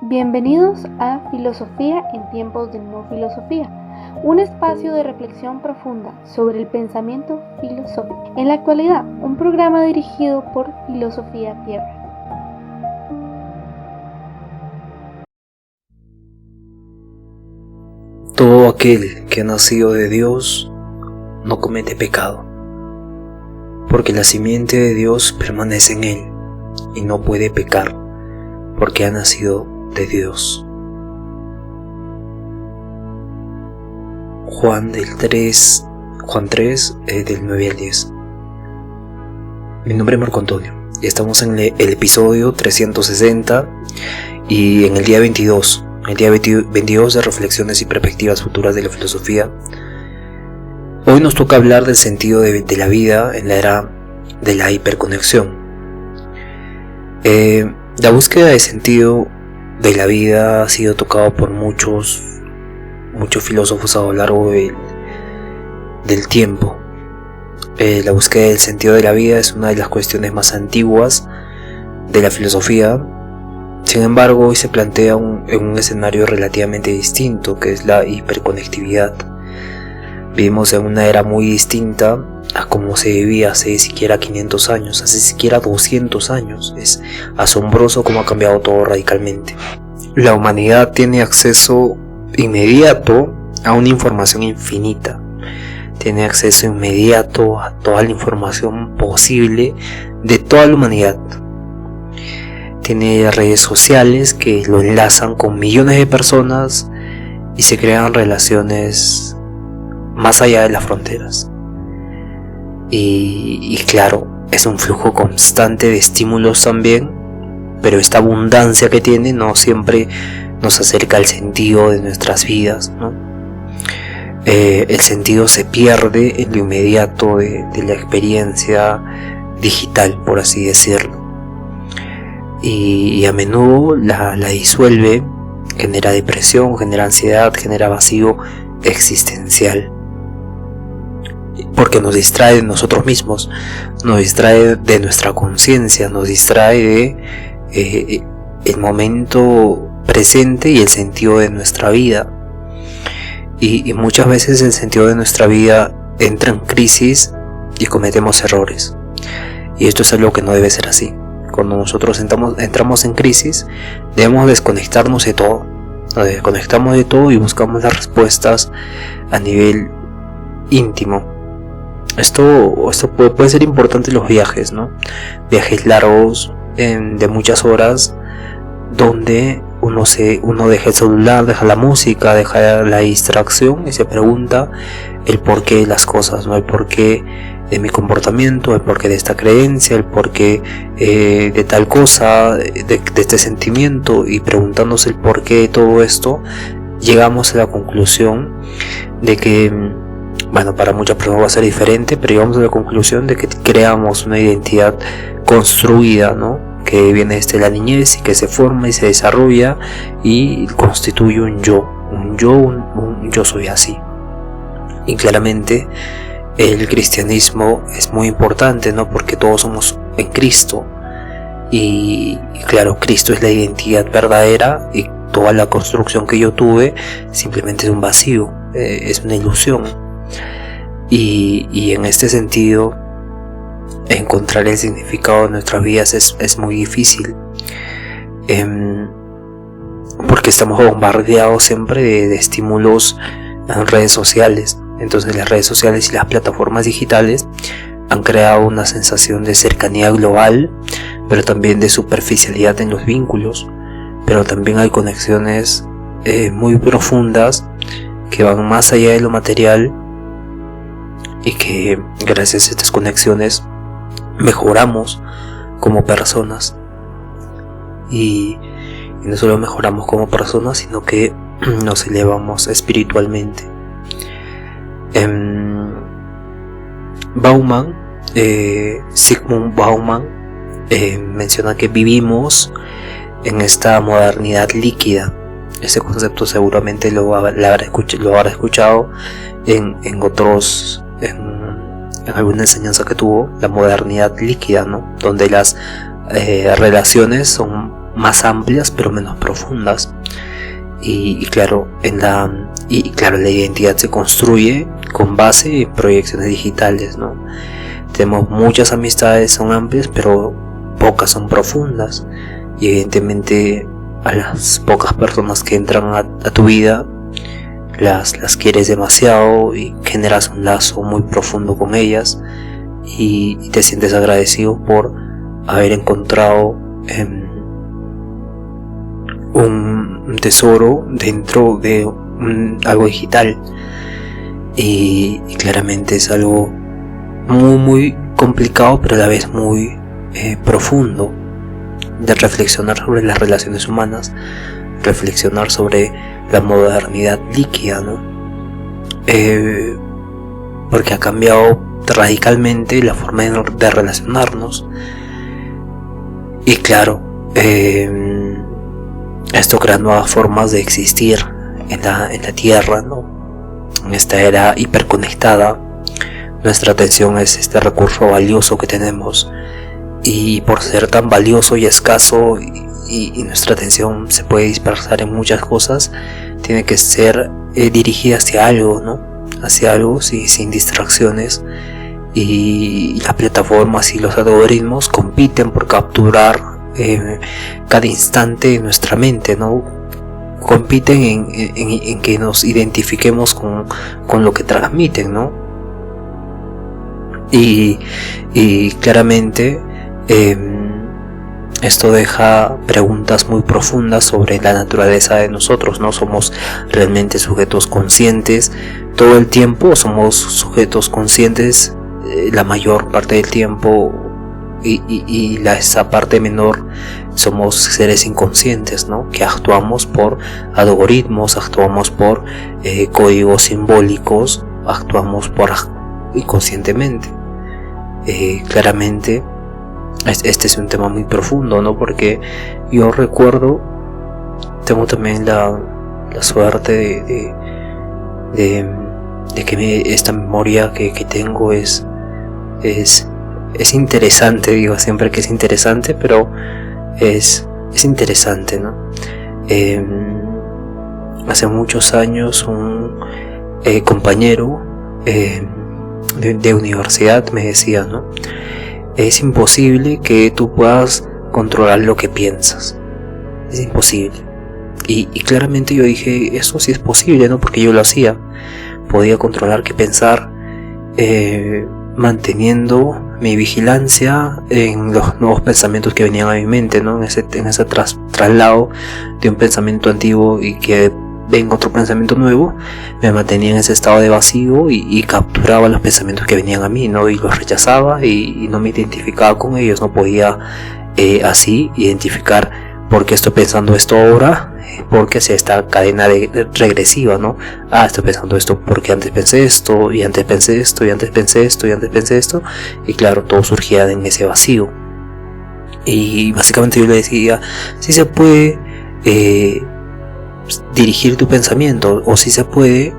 Bienvenidos a Filosofía en tiempos de no filosofía, un espacio de reflexión profunda sobre el pensamiento filosófico. En la actualidad, un programa dirigido por Filosofía Tierra. Todo aquel que ha nacido de Dios no comete pecado, porque la simiente de Dios permanece en él y no puede pecar, porque ha nacido de Dios. Juan 3, del 9 al 10. Mi nombre es Marco Antonio y estamos en el episodio 360 y en el día 22. El día 22 de Reflexiones y Perspectivas Futuras de la Filosofía. Hoy nos toca hablar del sentido de la vida en la era de la hiperconexión. La búsqueda de sentido de la vida ha sido tocado por muchos filósofos a lo largo del tiempo. La búsqueda del sentido de la vida es una de las cuestiones más antiguas de la filosofía. Sin embargo, hoy se plantea en un escenario relativamente distinto, que es la hiperconectividad. Vivimos en una era muy distinta a como se vivía hace siquiera 500 años, hace siquiera 200 años. Es asombroso cómo ha cambiado todo radicalmente. La humanidad tiene acceso inmediato a una información infinita. Tiene acceso inmediato a toda la información posible de toda la humanidad. Tiene redes sociales que lo enlazan con millones de personas y se crean relaciones más allá de las fronteras. Y claro, es un flujo constante de estímulos también, pero esta abundancia que tiene no siempre nos acerca al sentido de nuestras vidas, ¿no? El sentido se pierde en lo inmediato de la experiencia digital, por así decirlo. Y a menudo la disuelve, genera depresión, genera ansiedad, genera vacío existencial, porque nos distrae de nosotros mismos, nos distrae de nuestra conciencia, nos distrae de el momento presente y el sentido de nuestra vida. Y muchas veces el sentido de nuestra vida entra en crisis y cometemos errores, y esto es algo que no debe ser así. Cuando nosotros entramos en crisis, debemos desconectarnos de todo. Nos desconectamos de todo y buscamos las respuestas a nivel íntimo. Esto puede ser importante en los viajes, ¿no? Viajes largos, de muchas horas, donde uno deja el celular, deja la música, deja la distracción y se pregunta el porqué de las cosas, ¿no? El porqué de mi comportamiento, el porqué de esta creencia, el porqué de tal cosa, de este sentimiento, y preguntándose el porqué de todo esto, llegamos a la conclusión de que, bueno, para muchas personas va a ser diferente, pero llegamos a la conclusión de que creamos una identidad construida, ¿no? Que viene desde la niñez y que se forma y se desarrolla y constituye un yo soy así. Y claramente el cristianismo es muy importante, ¿no? Porque todos somos en Cristo y claro, Cristo es la identidad verdadera y toda la construcción que yo tuve simplemente es un vacío, es una ilusión. Y en este sentido, encontrar el significado de nuestras vidas es muy difícil, porque estamos bombardeados siempre de estímulos en redes sociales. Entonces las redes sociales y las plataformas digitales han creado una sensación de cercanía global, pero también de superficialidad en los vínculos. Pero también hay conexiones muy profundas que van más allá de lo material, y que gracias a estas conexiones mejoramos como personas. Y no solo mejoramos como personas, sino que nos elevamos espiritualmente. Zygmunt Bauman menciona que vivimos en esta modernidad líquida. Ese concepto seguramente lo habrá escuchado en alguna enseñanza que tuvo, la modernidad líquida, ¿no? Donde las relaciones son más amplias pero menos profundas. Y claro, la identidad se construye con base en proyecciones digitales, ¿no? Tenemos muchas amistades, son amplias, pero pocas son profundas. Y evidentemente a las pocas personas que entran a tu vida las quieres demasiado y generas un lazo muy profundo con ellas, y te sientes agradecido por haber encontrado un tesoro dentro de algo digital. Y claramente es algo muy muy complicado, pero a la vez muy profundo, de reflexionar sobre las relaciones humanas, reflexionar sobre la modernidad líquida, ¿no? Porque ha cambiado radicalmente la forma de relacionarnos. Y claro, esto crea nuevas formas de existir en la Tierra, ¿no? En esta era hiperconectada, nuestra atención es este recurso valioso que tenemos, y por ser tan valioso y escaso, y nuestra atención se puede dispersar en muchas cosas, tiene que ser dirigida hacia algo, ¿no? Hacia algo, sí, sin distracciones. Y las plataformas y los algoritmos compiten por capturar cada instante de nuestra mente, ¿no? Compiten en que nos identifiquemos con lo que transmiten, ¿no? Y claramente esto deja preguntas muy profundas sobre la naturaleza de nosotros, ¿no? ¿Somos realmente sujetos conscientes todo el tiempo? ¿Somos sujetos conscientes la mayor parte del tiempo? Y esa parte menor somos seres inconscientes, ¿no? Que actuamos por algoritmos, actuamos por códigos simbólicos, actuamos inconscientemente. Claramente este es un tema muy profundo, ¿no? Porque yo recuerdo, tengo también la suerte de que esta memoria que tengo es interesante. Digo siempre que es interesante, pero es interesante, ¿no? Hace muchos años un compañero de universidad me decía, ¿no? Es imposible que tú puedas controlar lo que piensas. Es imposible. Y claramente yo dije, eso sí es posible, ¿no? Porque yo lo hacía. Podía controlar qué pensar, manteniendo mi vigilancia en los nuevos pensamientos que venían a mi mente, ¿no? En ese traslado de un pensamiento antiguo y que venga otro pensamiento nuevo, me mantenía en ese estado de vacío y capturaba los pensamientos que venían a mí, ¿no? Y los rechazaba y no me identificaba con ellos. No podía así identificar por qué estoy pensando esto ahora, porque hacía esta cadena regresiva, ¿no? Estoy pensando esto porque antes pensé esto, y antes pensé esto, y antes pensé esto, y antes pensé esto, y claro, todo surgía en ese vacío. Y básicamente yo le decía, sí se puede dirigir tu pensamiento, o si se puede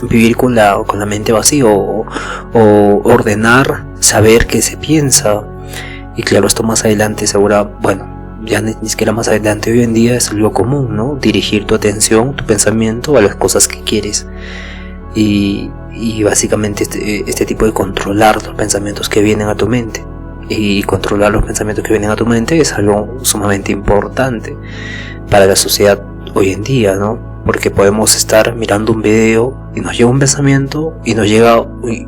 vivir con la mente vacía, o ordenar, saber qué se piensa. Y claro, esto más adelante ya ni siquiera más adelante, hoy en día es algo común, ¿no? Dirigir tu atención, tu pensamiento a las cosas que quieres. Y básicamente este tipo de controlar los pensamientos que vienen a tu mente. Y controlar los pensamientos que vienen a tu mente es algo sumamente importante para la sociedad hoy en día, ¿no? Porque podemos estar mirando un video y nos llega un pensamiento y nos llega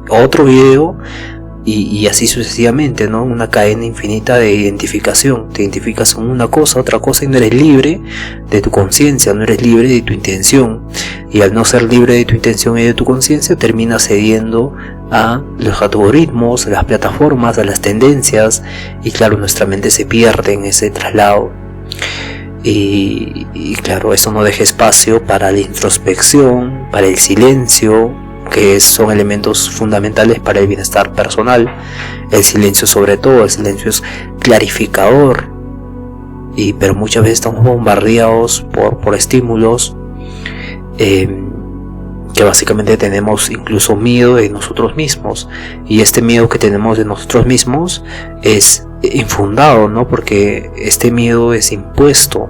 otro video y así sucesivamente, ¿no? Una cadena infinita de identificación. Te identificas con una cosa, otra cosa, y no eres libre de tu conciencia, no eres libre de tu intención. Y al no ser libre de tu intención y de tu conciencia, terminas cediendo a los algoritmos, a las plataformas, a las tendencias, y claro, nuestra mente se pierde en ese traslado. Y claro, eso no deja espacio para la introspección, para el silencio, que son elementos fundamentales para el bienestar personal. El silencio, sobre todo, el silencio es clarificador, pero muchas veces estamos bombardeados por estímulos que básicamente tenemos incluso miedo de nosotros mismos, y este miedo que tenemos de nosotros mismos es infundado, ¿no? Porque este miedo es impuesto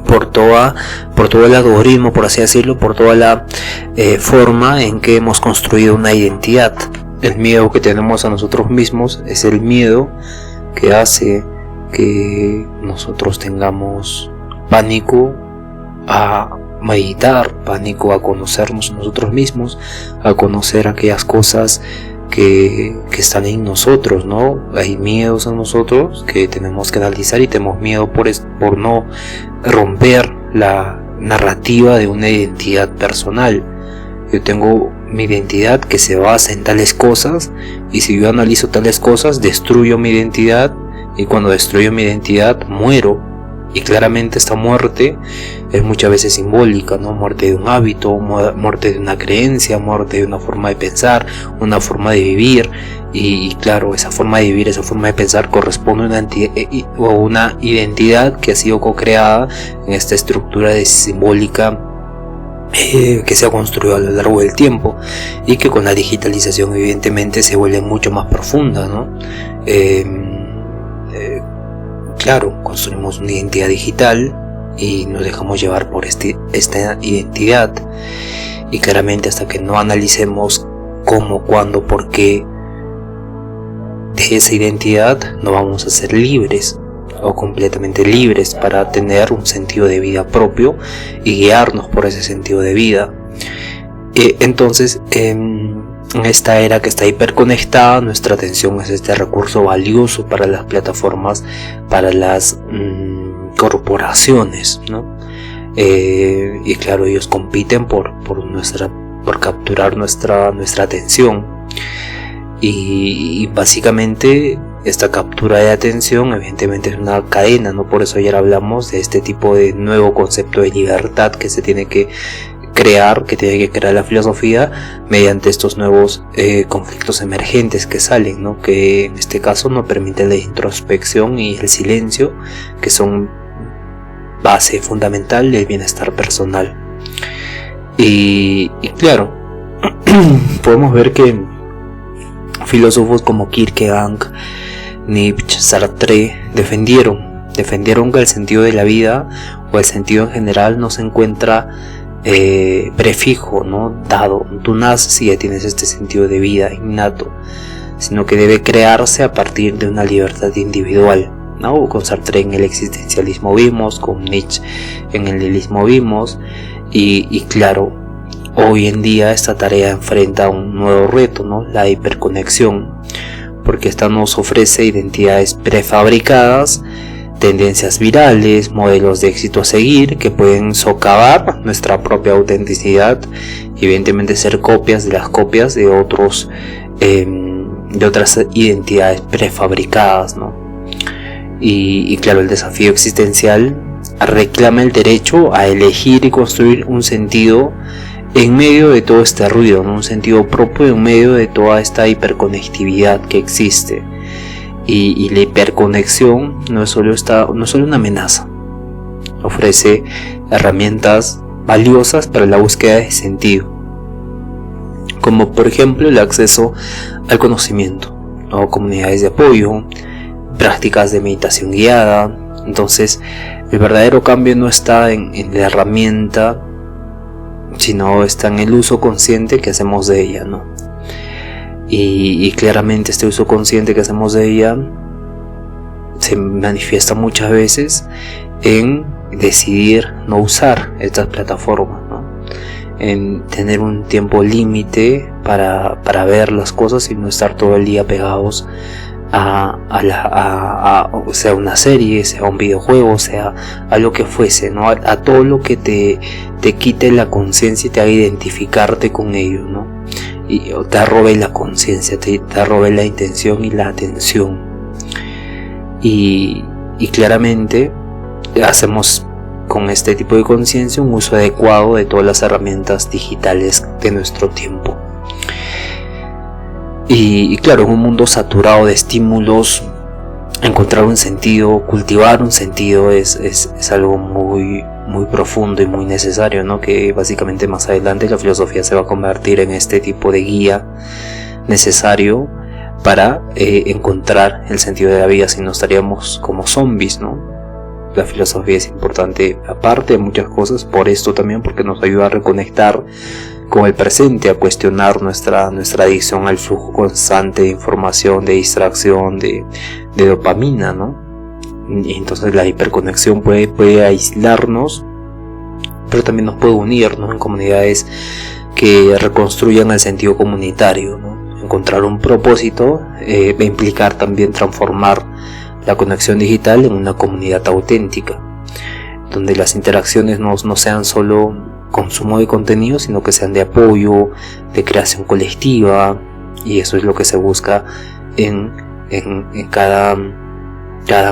por todo el algoritmo, por así decirlo, por toda la forma en que hemos construido una identidad. El miedo que tenemos a nosotros mismos es el miedo que hace que nosotros tengamos pánico a meditar, pánico a conocernos nosotros mismos, a conocer aquellas cosas que están en nosotros, ¿no? Hay miedos en nosotros que tenemos que analizar y tenemos miedo por no romper la narrativa de una identidad personal. Yo tengo mi identidad que se basa en tales cosas, y si yo analizo tales cosas, destruyo mi identidad, y cuando destruyo mi identidad, muero. Y claramente esta muerte es muchas veces simbólica, ¿no? Muerte de un hábito, muerte de una creencia, muerte de una forma de pensar, una forma de vivir. Y claro, esa forma de vivir, esa forma de pensar corresponde a una identidad que ha sido co-creada en esta estructura simbólica que se ha construido a lo largo del tiempo, y que con la digitalización evidentemente se vuelve mucho más profunda, ¿no? Claro, construimos una identidad digital y nos dejamos llevar por esta identidad, y claramente hasta que no analicemos cómo, cuándo, por qué de esa identidad, no vamos a ser libres o completamente libres para tener un sentido de vida propio y guiarnos por ese sentido de vida. Entonces, en esta era que está hiperconectada, nuestra atención es este recurso valioso para las plataformas, para las corporaciones, ¿no? Y claro, ellos compiten por capturar nuestra atención, y básicamente esta captura de atención evidentemente es una cadena, ¿no? Por eso ayer hablamos de este tipo de nuevo concepto de libertad que se tiene que crear, que tiene que crear la filosofía mediante estos nuevos conflictos emergentes que salen, ¿no? Que en este caso no permiten la introspección y el silencio, que son base fundamental del bienestar personal. Y claro, podemos ver que filósofos como Kierkegaard, Nietzsche, Sartre defendieron que el sentido de la vida, o el sentido en general, no se encuentra prefijo, ¿no? Dado. Tú naces y ya tienes este sentido de vida innato, sino que debe crearse a partir de una libertad individual, ¿no? Con Sartre en el existencialismo vimos, con Nietzsche en el nihilismo vimos, y claro, hoy en día esta tarea enfrenta un nuevo reto, ¿no? La hiperconexión, porque esta nos ofrece identidades prefabricadas, tendencias virales, modelos de éxito a seguir que pueden socavar nuestra propia autenticidad, y evidentemente ser copias de las copias de otras identidades prefabricadas, ¿no? Y claro, el desafío existencial reclama el derecho a elegir y construir un sentido en medio de todo este ruido, ¿no? Un sentido propio en medio de toda esta hiperconectividad que existe. Y la hiperconexión no es solo una amenaza, ofrece herramientas valiosas para la búsqueda de sentido, como por ejemplo el acceso al conocimiento, ¿no? Comunidades de apoyo, prácticas de meditación guiada. Entonces el verdadero cambio no está en la herramienta, sino está en el uso consciente que hacemos de ella, ¿no? Y claramente este uso consciente que hacemos de ella se manifiesta muchas veces en decidir no usar estas plataformas, ¿no? En tener un tiempo límite para ver las cosas y no estar todo el día pegados sea una serie, sea un videojuego, sea a lo que fuese, ¿no? A todo lo que te quite la conciencia y te haga identificarte con ello, ¿no? Y te robe la conciencia, te robe la intención y la atención. Y claramente hacemos con este tipo de conciencia un uso adecuado de todas las herramientas digitales de nuestro tiempo. Y claro, en un mundo saturado de estímulos, encontrar un sentido, cultivar un sentido es algo muy profundo y muy necesario, ¿no? Que básicamente más adelante la filosofía se va a convertir en este tipo de guía necesario para encontrar el sentido de la vida, si no estaríamos como zombies, ¿no? La filosofía es importante, aparte de muchas cosas, por esto también, porque nos ayuda a reconectar con el presente, a cuestionar nuestra adicción al flujo constante de información, de distracción, de dopamina, ¿no? Y entonces la hiperconexión puede aislarnos, pero también nos puede unir, ¿no? En comunidades que reconstruyan el sentido comunitario, ¿no? Encontrar un propósito va a implicar también transformar la conexión digital en una comunidad auténtica, donde las interacciones no sean solo consumo de contenido, sino que sean de apoyo, de creación colectiva, y eso es lo que se busca en cada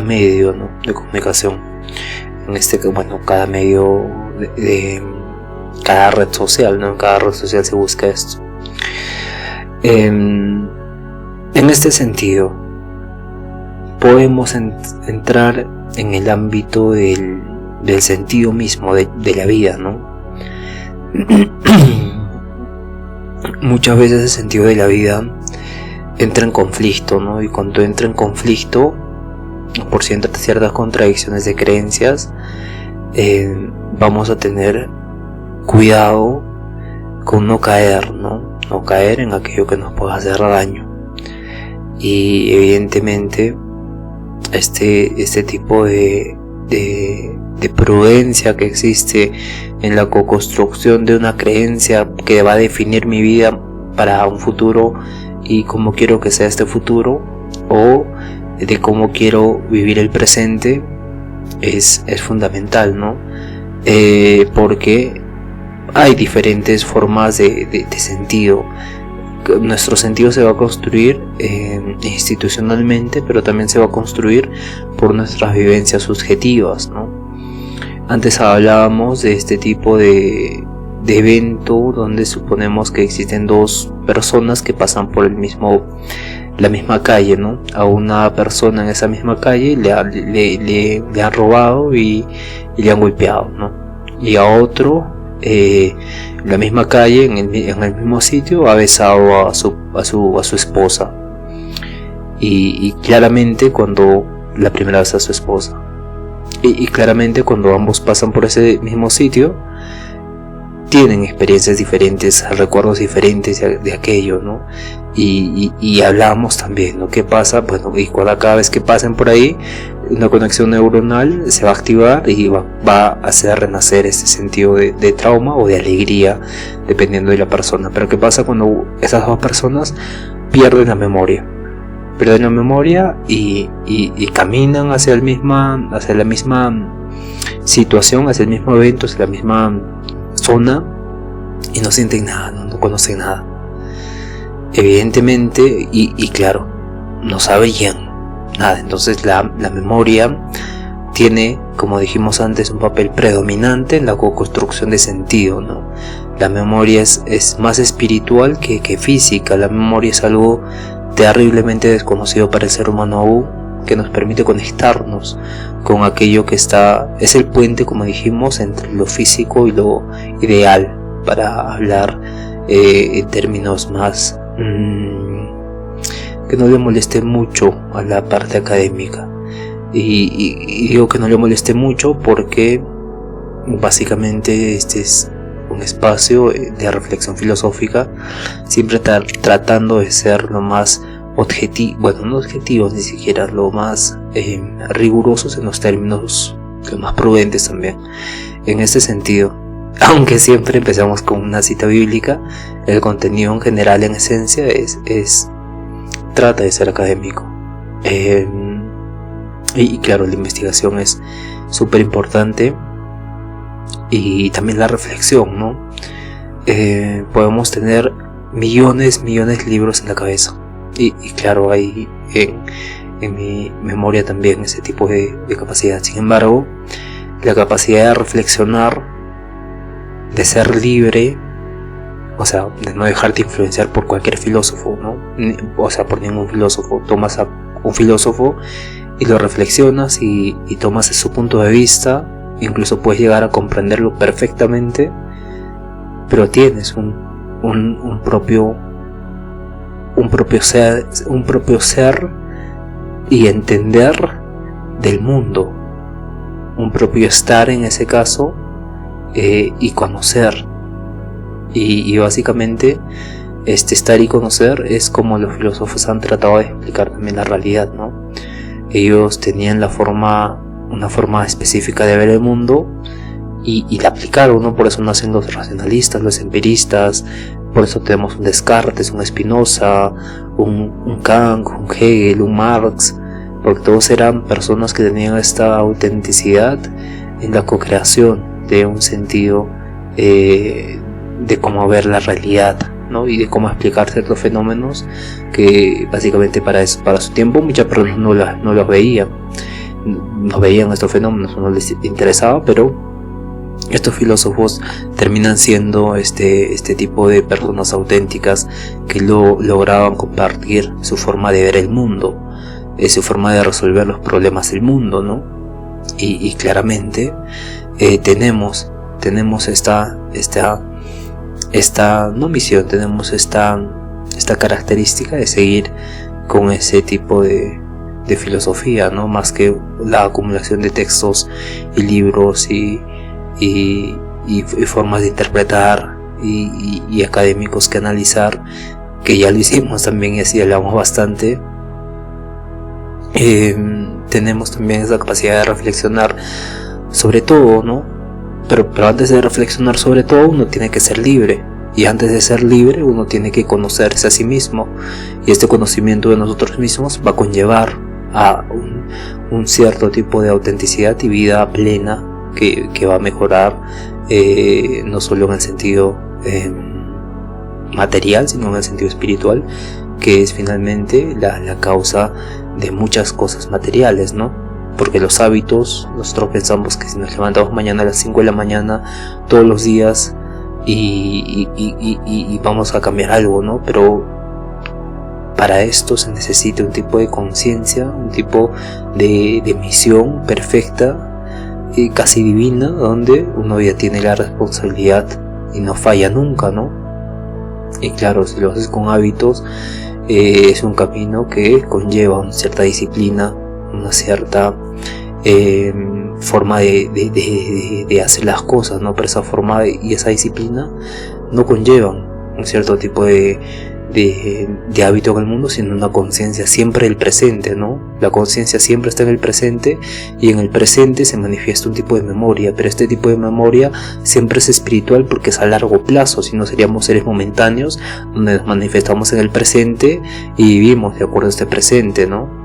medio, ¿no? De comunicación. Cada medio de cada red social, ¿no? En cada red social se busca esto. En este sentido, podemos entrar en el ámbito del sentido mismo de la vida, ¿no? Muchas veces el sentido de la vida entra en conflicto, ¿no? Y cuando entra en conflicto, por ciertas contradicciones de creencias, vamos a tener cuidado con no caer, ¿no? No caer en aquello que nos pueda hacer daño. Y evidentemente este tipo de prudencia que existe en la co-construcción de una creencia que va a definir mi vida para un futuro y cómo quiero que sea este futuro, o de cómo quiero vivir el presente, es fundamental, ¿no? Porque hay diferentes formas de sentido. Nuestro sentido se va a construir institucionalmente, pero también se va a construir por nuestras vivencias subjetivas, ¿no? Antes hablábamos de este tipo de evento donde suponemos que existen dos personas que pasan por la misma calle, ¿no? A una persona en esa misma calle le han robado y le han golpeado, ¿no? Y a otro la misma calle, en el mismo sitio, ha besado a su esposa, y claramente cuando la primera vez a su esposa, y claramente cuando ambos pasan por ese mismo sitio, tienen experiencias diferentes, recuerdos diferentes de aquello, ¿no? Y hablamos también, ¿no? ¿Qué pasa? Bueno, y cada vez que pasen por ahí, una conexión neuronal se va a activar y va a hacer renacer ese sentido de trauma o de alegría, dependiendo de la persona. Pero ¿qué pasa cuando esas dos personas pierden la memoria? Pierden la memoria y caminan hacia la misma situación, hacia el mismo evento, hacia la misma zona, y no sienten nada, no conocen nada. Evidentemente, y claro, no sabrían nada. Entonces la memoria tiene, como dijimos antes, un papel predominante en la co-construcción de sentido, ¿no? La memoria es más espiritual que física. La memoria es algo terriblemente desconocido para el ser humano aún, que nos permite conectarnos con aquello que es el puente, como dijimos, entre lo físico y lo ideal, para hablar en términos más que no le moleste mucho a la parte académica. Y digo que no le moleste mucho porque básicamente este es un espacio de reflexión filosófica, siempre tratando de ser lo más objetivo, bueno, no objetivos ni siquiera, lo más rigurosos en los términos, lo más prudentes también. En este sentido, aunque siempre empezamos con una cita bíblica, el contenido en general, en esencia, trata de ser académico. Y claro, la investigación es súper importante, y también la reflexión, ¿no? Podemos tener millones de libros en la cabeza, y claro, hay en mi memoria también ese tipo de capacidad. Sin embargo, la capacidad de reflexionar, de ser libre, o sea, de no dejarte influenciar por cualquier filósofo, ¿no? O sea, por ningún filósofo. Tomas a un filósofo y lo reflexionas y tomas su punto de vista, incluso puedes llegar a comprenderlo perfectamente, pero tienes un propio un propio ser y entender del mundo, un propio estar en ese caso, y conocer, y básicamente este estar y conocer es como los filósofos han tratado de explicar también la realidad, ¿no? Ellos tenían una forma específica de ver el mundo y la aplicaron, ¿no? Por eso nacen los racionalistas, los empiristas, por eso tenemos un Descartes, un Spinoza, un Kant, un Hegel, un Marx, porque todos eran personas que tenían esta autenticidad en la co-creación de un sentido de cómo ver la realidad, ¿no? Y de cómo explicar ciertos fenómenos que básicamente para su tiempo muchas personas no los veían, no veían estos fenómenos, no les interesaba, pero estos filósofos terminan siendo este tipo de personas auténticas que lograban compartir su forma de ver el mundo, su forma de resolver los problemas del mundo, ¿no? Y claramente tenemos esta no misión, tenemos esta característica de seguir con ese tipo de filosofía, ¿no? Más que la acumulación de textos y libros y formas de interpretar y académicos que analizar, que ya lo hicimos también y así hablamos bastante. Tenemos también esa capacidad de reflexionar sobre todo, ¿no? Pero antes de reflexionar sobre todo, uno tiene que ser libre. Y antes de ser libre, uno tiene que conocerse a sí mismo. Y este conocimiento de nosotros mismos va a conllevar a un cierto tipo de autenticidad y vida plena que va a mejorar, no solo en el sentido material, sino en el sentido espiritual, que es finalmente la causa de muchas cosas materiales, ¿no? Porque los hábitos, nosotros pensamos que si nos levantamos mañana a las 5 de la mañana todos los días y vamos a cambiar algo, ¿no? Pero para esto se necesita un tipo de conciencia, un tipo de misión perfecta y casi divina, donde uno ya tiene la responsabilidad y no falla nunca, ¿no? Y claro, si lo haces con hábitos, es un camino que conlleva una cierta disciplina, una cierta forma de hacer las cosas, ¿no? Pero esa forma y esa disciplina no conllevan un cierto tipo de hábito en el mundo, sino una conciencia siempre del presente, ¿no? La conciencia siempre está en el presente y en el presente se manifiesta un tipo de memoria, pero este tipo de memoria siempre es espiritual porque es a largo plazo, si no seríamos seres momentáneos donde nos manifestamos en el presente y vivimos de acuerdo a este presente, ¿no?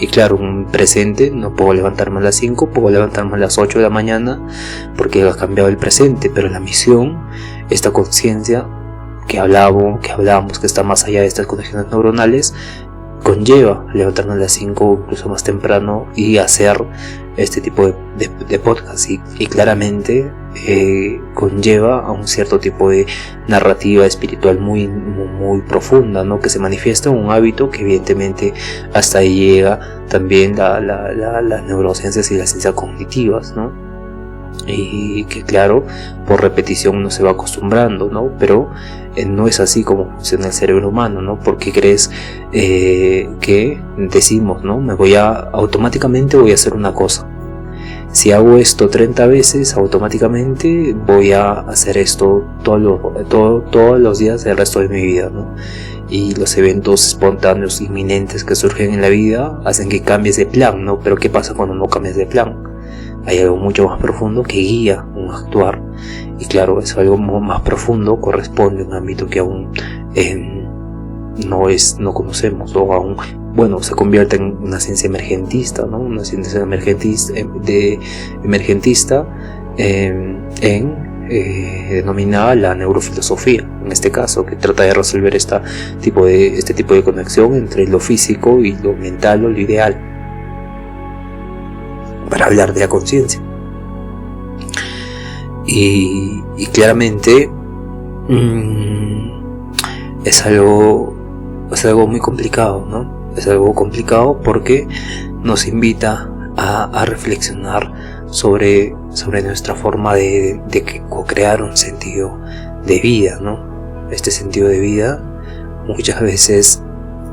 Y claro, un presente, no puedo levantarme a las 5, puedo levantarme a las 8 de la mañana porque ha cambiado el presente, pero la misión, esta conciencia que hablábamos, que está más allá de estas conexiones neuronales, conlleva levantarnos a las 5, incluso más temprano, y hacer este tipo de podcast, y claramente conlleva a un cierto tipo de narrativa espiritual muy, muy profunda, ¿no? Que se manifiesta en un hábito que evidentemente hasta ahí llega también las neurociencias y las ciencias cognitivas, ¿no? Y que claro, por repetición uno se va acostumbrando, ¿no? Pero no es así como funciona el cerebro humano, ¿no? Porque crees que decimos, ¿no? Automáticamente voy a hacer una cosa. Si hago esto 30 veces, automáticamente voy a hacer esto todos los días del resto de mi vida, ¿no? Y los eventos espontáneos inminentes que surgen en la vida hacen que cambies de plan, ¿no? Pero ¿qué pasa cuando no cambias de plan? Hay algo mucho más profundo que guía un actuar, y claro, eso algo más profundo corresponde a un ámbito que aún no conocemos, o aún, bueno, se convierte en una ciencia emergentista, ¿no? Una ciencia emergentista denominada la neurofilosofía, en este caso, que trata de resolver este tipo de conexión entre lo físico y lo mental o lo ideal, para hablar de la conciencia. Y claramente es algo muy complicado, ¿no? Es algo complicado porque nos invita a reflexionar sobre nuestra forma de co-crear un sentido de vida, ¿no? Este sentido de vida muchas veces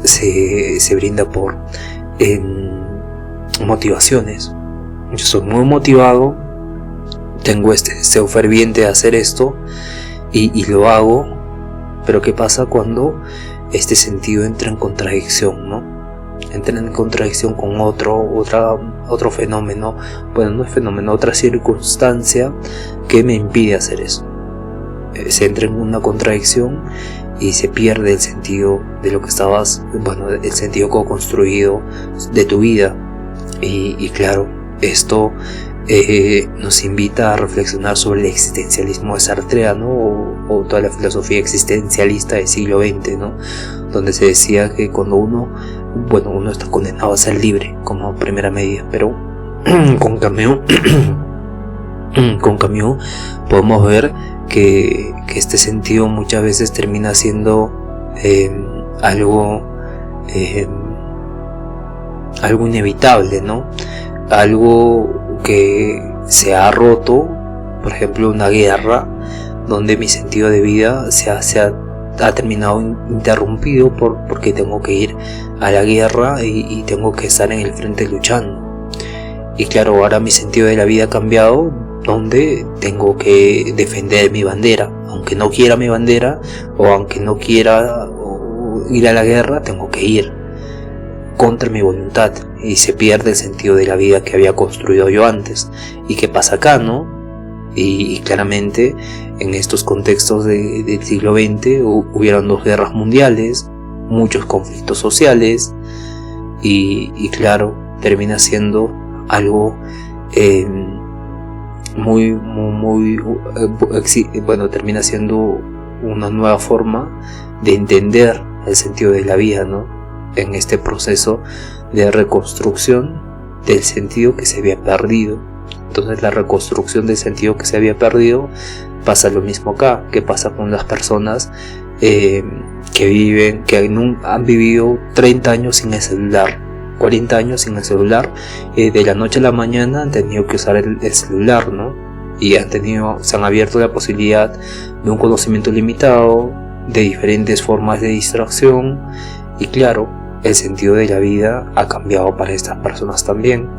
se brinda por motivaciones. Yo soy muy motivado, tengo este deseo ferviente de hacer esto y lo hago, pero ¿qué pasa cuando este sentido entra en contradicción, ¿no? Entra en contradicción con otro fenómeno, bueno, no es fenómeno, otra circunstancia que me impide hacer eso. Se entra en una contradicción y se pierde el sentido de lo que estabas, bueno, el sentido co-construido de tu vida. Y claro, esto nos invita a reflexionar sobre el existencialismo sartreano o toda la filosofía existencialista del siglo XX, ¿no? Donde se decía que cuando uno está condenado a ser libre como primera medida, pero con Camus podemos ver que este sentido muchas veces termina siendo algo inevitable, ¿no? Algo que se ha roto, por ejemplo una guerra, donde mi sentido de vida ha terminado interrumpido porque tengo que ir a la guerra y tengo que estar en el frente luchando. Y claro, ahora mi sentido de la vida ha cambiado, donde tengo que defender mi bandera, aunque no quiera mi bandera o aunque no quiera ir a la guerra, tengo que ir contra mi voluntad y se pierde el sentido de la vida que había construido yo antes. ¿Y qué pasa acá, no? Y claramente en estos contextos del siglo XX hubieron 2 guerras mundiales, muchos conflictos sociales y claro, termina siendo algo termina siendo una nueva forma de entender el sentido de la vida, ¿no? En este proceso de reconstrucción del sentido que se había perdido. Entonces la reconstrucción del sentido que se había perdido, pasa lo mismo acá. ¿Qué pasa con las personas que han vivido 30 años sin el celular, 40 años sin el celular? De la noche a la mañana han tenido que usar el celular, ¿no? Y se han abierto la posibilidad de un conocimiento limitado, de diferentes formas de distracción, y claro, el sentido de la vida ha cambiado para estas personas también.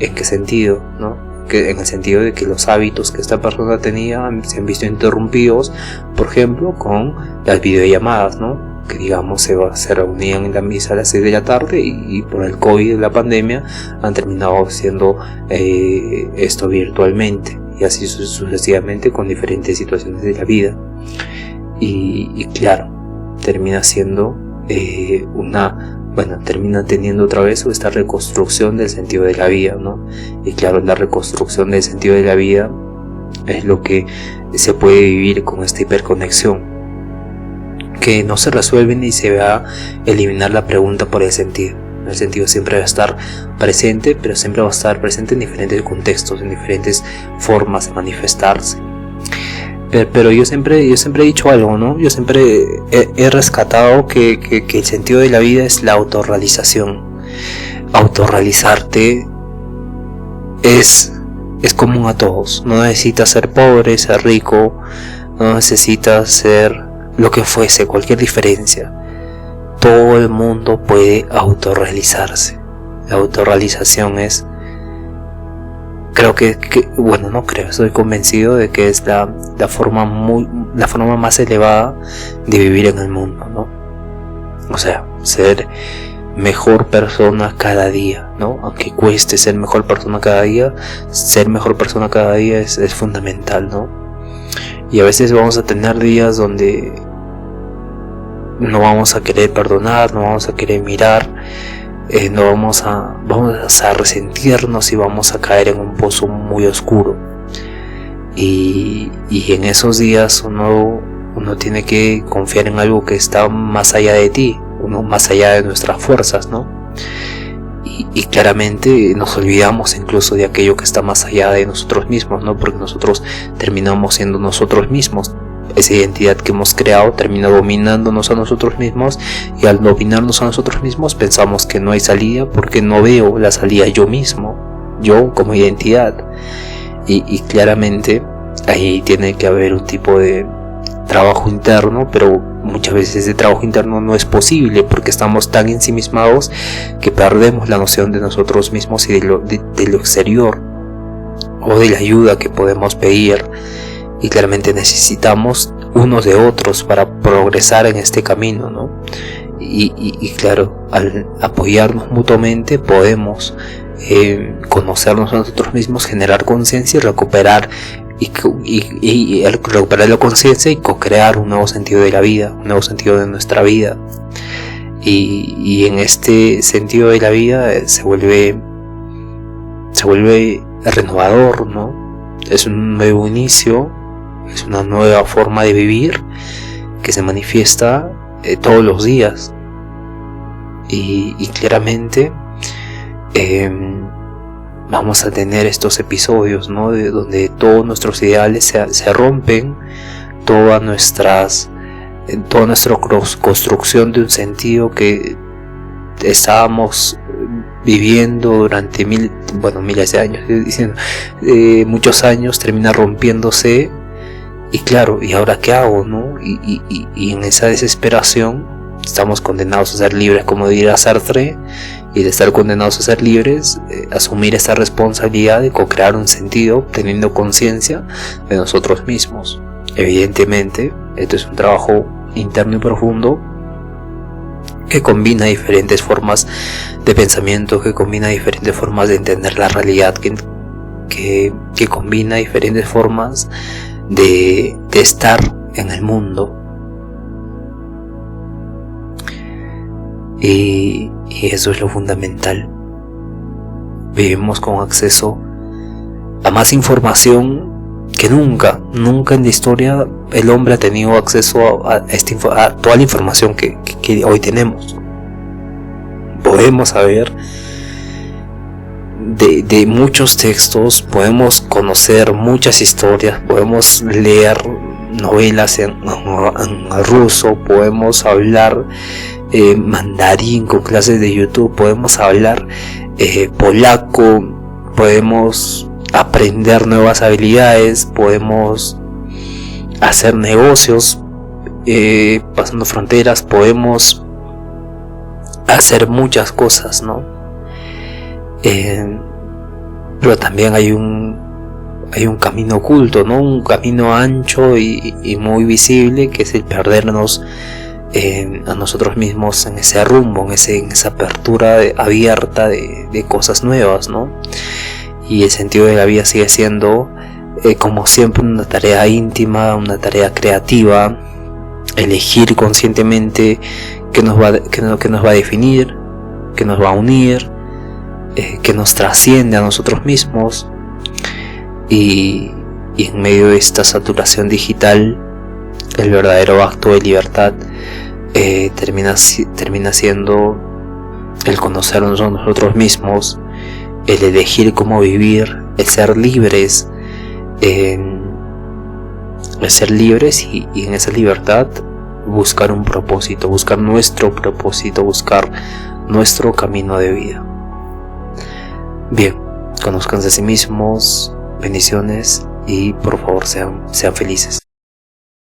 ¿En qué sentido, no? En el sentido de que los hábitos que esta persona tenía se han visto interrumpidos, por ejemplo, con las videollamadas, ¿no? Que digamos se reunían en la misa a las 6 de la tarde y por el COVID, la pandemia, han terminado haciendo esto virtualmente, y así sucesivamente con diferentes situaciones de la vida. Y claro, termina siendo termina teniendo otra vez esta reconstrucción del sentido de la vida, ¿no? Y claro, la reconstrucción del sentido de la vida es lo que se puede vivir con esta hiperconexión, que no se resuelve ni se va a eliminar la pregunta por el sentido. El sentido siempre va a estar presente, pero siempre va a estar presente en diferentes contextos, en diferentes formas de manifestarse. Pero yo siempre he dicho algo, ¿no? Yo siempre he rescatado que el sentido de la vida es la autorrealización. Autorrealizarte es común a todos. No necesitas ser pobre, ser rico, no necesitas ser lo que fuese, cualquier diferencia. Todo el mundo puede autorrealizarse. La autorrealización es, estoy convencido de que es la forma más elevada de vivir en el mundo, ¿no? O sea, ser mejor persona cada día, ¿no? Aunque cueste ser mejor persona cada día, es fundamental, ¿no? Y a veces vamos a tener días donde no vamos a querer perdonar, no vamos a querer mirar, vamos a resentirnos y vamos a caer en un pozo muy oscuro. Y en esos días uno tiene que confiar en algo que está más allá de ti, más allá de nuestras fuerzas, ¿no? Y claramente nos olvidamos incluso de aquello que está más allá de nosotros mismos, ¿no? Porque nosotros terminamos siendo nosotros mismos. Esa identidad que hemos creado termina dominándonos a nosotros mismos, y al dominarnos a nosotros mismos pensamos que no hay salida porque no veo la salida yo mismo, yo como identidad. Y claramente ahí tiene que haber un tipo de trabajo interno, pero muchas veces ese trabajo interno no es posible porque estamos tan ensimismados que perdemos la noción de nosotros mismos y de lo exterior o de la ayuda que podemos pedir, y claramente necesitamos unos de otros para progresar en este camino, ¿no? Y claro, al apoyarnos mutuamente podemos conocernos a nosotros mismos, generar conciencia y recuperar recuperar la conciencia y co-crear un nuevo sentido de la vida, un nuevo sentido de nuestra vida. Y en este sentido de la vida se vuelve renovador, ¿no? Es un nuevo inicio, es una nueva forma de vivir que se manifiesta todos los días. Y claramente vamos a tener estos episodios, ¿no? Donde todos nuestros ideales se rompen, toda nuestra construcción de un sentido que estábamos viviendo durante miles de años, diciendo, muchos años, termina rompiéndose. Y claro, ¿y ahora qué hago, no? Y en esa desesperación estamos condenados a ser libres, como diría Sartre. Y de estar condenados a ser libres, asumir esa responsabilidad de co-crear un sentido, teniendo conciencia de nosotros mismos. Evidentemente, esto es un trabajo interno y profundo que combina diferentes formas de pensamiento, que combina diferentes formas de entender la realidad, que combina diferentes formas de estar en el mundo. Y eso es lo fundamental. Vivimos con acceso a más información que nunca en la historia el hombre ha tenido acceso a toda la información que hoy tenemos. Podemos saber de muchos textos, podemos conocer muchas historias, podemos leer novelas en ruso, podemos hablar mandarín con clases de YouTube, podemos hablar polaco, podemos aprender nuevas habilidades, podemos hacer negocios pasando fronteras, podemos hacer muchas cosas, ¿no? Pero también hay un camino oculto, ¿no? Un camino ancho y muy visible, que es el perdernos a nosotros mismos en ese rumbo, en esa apertura abierta de cosas nuevas, ¿no? Y el sentido de la vida sigue siendo, como siempre, una tarea íntima, una tarea creativa, elegir conscientemente qué nos va a definir, qué nos va a unir, que nos trasciende a nosotros mismos. Y en medio de esta saturación digital, el verdadero acto de libertad termina siendo el conocernos a nosotros mismos, el elegir cómo vivir, el ser libres, y en esa libertad buscar un propósito, buscar nuestro propósito, buscar nuestro camino de vida. Bien, conózcanse a sí mismos, bendiciones y por favor sean felices.